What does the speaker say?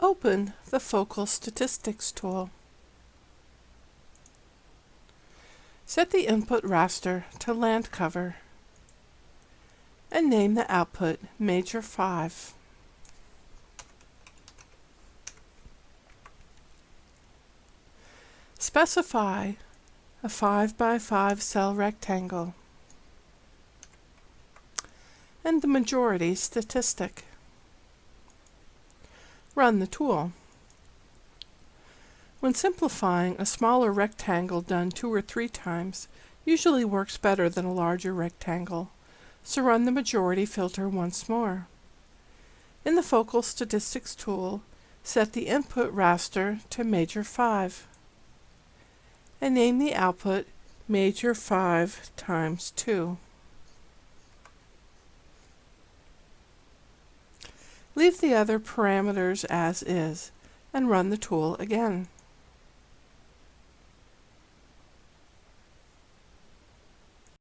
Open the Focal Statistics tool. Set the input raster to land cover and name the output Major 5. Specify a 5 by 5 cell rectangle and the majority statistic. Run the tool. When simplifying, a smaller rectangle done 2 or 3 times usually works better than a larger rectangle, so run the majority filter once more. In the Focal Statistics tool, set the input raster to Major 5 and name the output Major 5 times 2. Leave the other parameters as is and run the tool again.